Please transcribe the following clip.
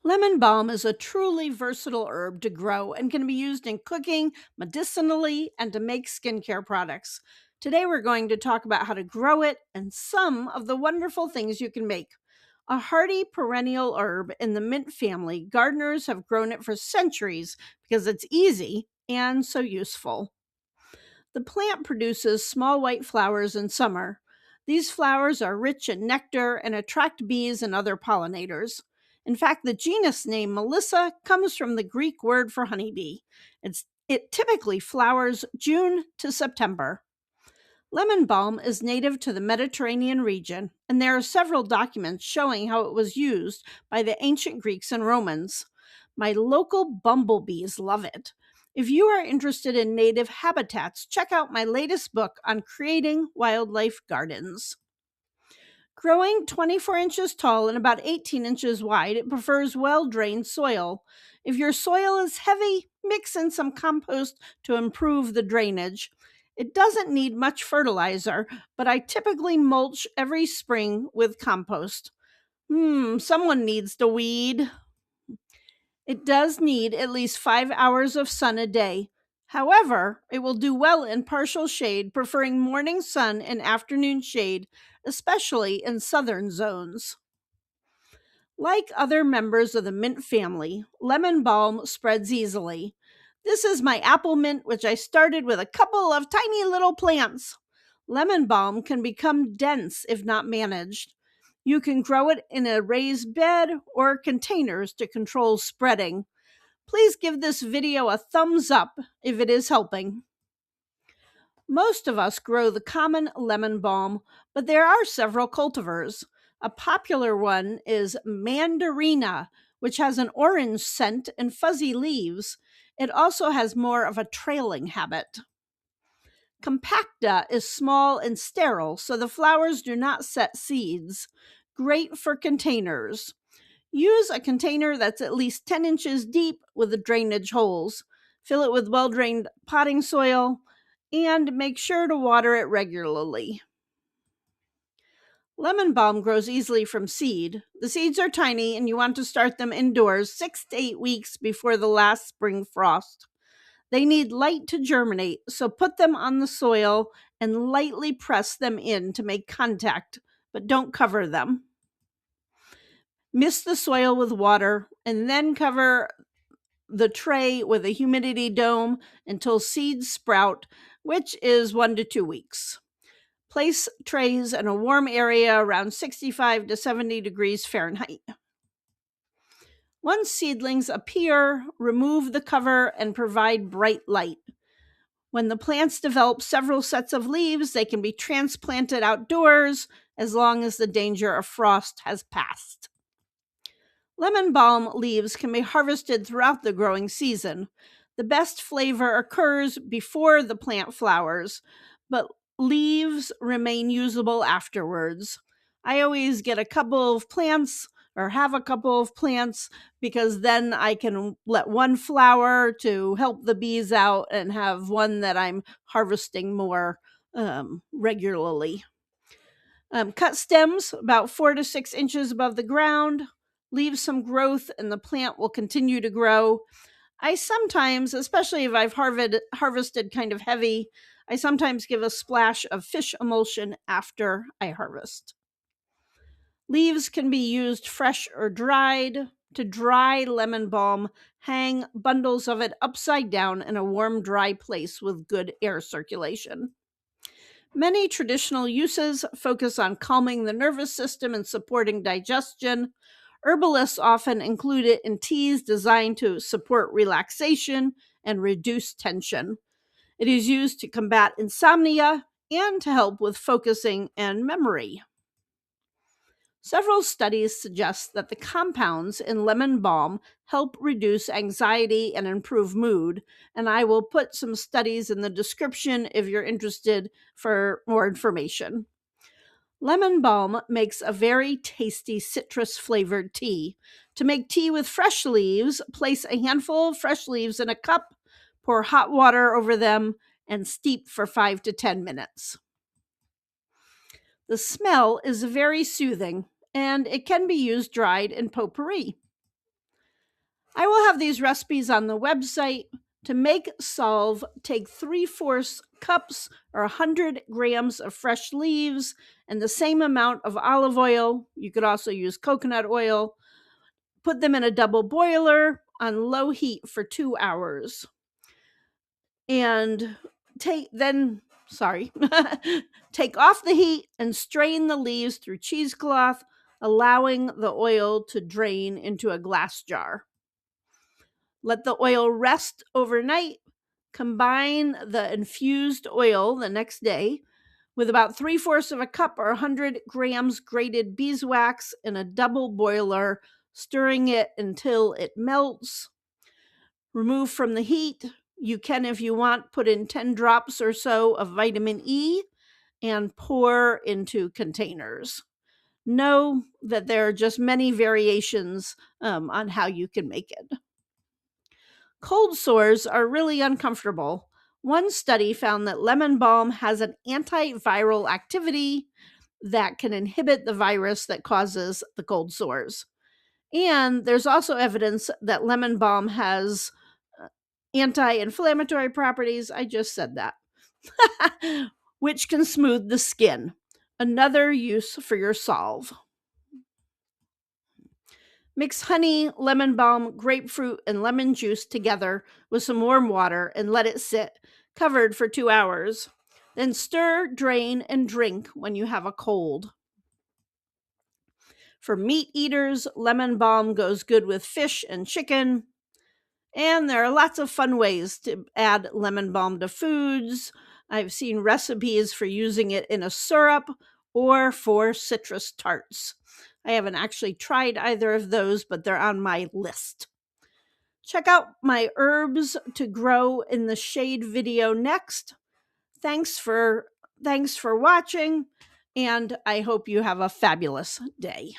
Lemon balm is a truly versatile herb to grow and can be used in cooking, medicinally, and to make skincare products. Today, we're going to talk about how to grow it and some of the wonderful things you can make. A hardy perennial herb in the mint family, gardeners have grown it for centuries because it's easy and so useful. The plant produces small white flowers in summer. These flowers are rich in nectar and attract bees and other pollinators. In fact, the genus name Melissa comes from the Greek word for honeybee. It typically flowers June to September. Lemon balm is native to the Mediterranean region, and there are several documents showing how it was used by the ancient Greeks and Romans. My local bumblebees love it. If you are interested in native habitats, check out my latest book on creating wildlife gardens. Growing 24 inches tall and about 18 inches wide, it prefers well drained soil. If your soil is heavy, mix in some compost to improve the drainage. It doesn't need much fertilizer, but I typically mulch every spring with compost. Someone needs to weed. It does need at least 5 hours of sun a day. However, it will do well in partial shade, preferring morning sun and afternoon shade, especially in southern zones. Like other members of the mint family, lemon balm spreads easily. This is my apple mint, which I started with a couple of tiny little plants. Lemon balm can become dense if not managed. You can grow it in a raised bed or containers to control spreading. Please give this video a thumbs up if it is helping. Most of us grow the common lemon balm, but there are several cultivars. A popular one is Mandarina, which has an orange scent and fuzzy leaves. It also has more of a trailing habit. Compacta is small and sterile, so the flowers do not set seeds. Great for containers. Use a container that's at least 10 inches deep with the drainage holes. Fill it with well-drained potting soil and make sure to water it regularly. Lemon balm grows easily from seed. The seeds are tiny and you want to start them indoors 6 to 8 weeks before the last spring frost. They need light to germinate, so put them on the soil and lightly press them in to make contact, but don't cover them. Mist the soil with water and then cover the tray with a humidity dome until seeds sprout, which is 1 to 2 weeks. Place trays in a warm area around 65 to 70 degrees Fahrenheit. Once seedlings appear, remove the cover and provide bright light. When the plants develop several sets of leaves, they can be transplanted outdoors as long as the danger of frost has passed. Lemon balm leaves can be harvested throughout the growing season. The best flavor occurs before the plant flowers, but leaves remain usable afterwards. I always get a couple of plants or have a couple of plants because then I can let one flower to help the bees out and have one that I'm harvesting more regularly. Cut stems about 4 to 6 inches above the ground. Leave some growth and the plant will continue to grow. I sometimes, especially if I've harvested kind of heavy, I sometimes give a splash of fish emulsion after I harvest. Leaves can be used fresh or dried. To dry lemon balm, hang bundles of it upside down in a warm, dry place with good air circulation. Many traditional uses focus on calming the nervous system and supporting digestion. Herbalists often include it in teas designed to support relaxation and reduce tension. It is used to combat insomnia and to help with focusing and memory. Several studies suggest that the compounds in lemon balm help reduce anxiety and improve mood, and I will put some studies in the description if you're interested for more information. Lemon balm makes a very tasty citrus-flavored tea. To make tea with fresh leaves, place a handful of fresh leaves in a cup, pour hot water over them, and steep for 5 to 10 minutes. The smell is very soothing, and it can be used dried in potpourri. I will have these recipes on the website. To make salve, take 3/4 cups or 100 grams of fresh leaves and the same amount of olive oil. You could also use coconut oil. Put them in a double boiler on low heat for 2 hours. And take off the heat and strain the leaves through cheesecloth, allowing the oil to drain into a glass jar. Let the oil rest overnight. Combine the infused oil the next day with about 3/4 of a cup or 100 grams grated beeswax in a double boiler, stirring it until it melts. Remove from the heat. You can, if you want, put in 10 drops or so of vitamin E and pour into containers. Know that there are just many variations on how you can make it. Cold sores are really uncomfortable. One study found that lemon balm has an antiviral activity that can inhibit the virus that causes the cold sores. And there's also evidence that lemon balm has anti-inflammatory properties. I just said that. Which can smooth the skin. Another use for your salve. Mix honey, lemon balm, grapefruit, and lemon juice together with some warm water and let it sit, covered for 2 hours. Then stir, drain, and drink when you have a cold. For meat eaters, lemon balm goes good with fish and chicken. And there are lots of fun ways to add lemon balm to foods. I've seen recipes for using it in a syrup or for citrus tarts. I haven't actually tried either of those, but they're on my list. Check out my herbs to grow in the shade video next. Thanks for watching, and I hope you have a fabulous day.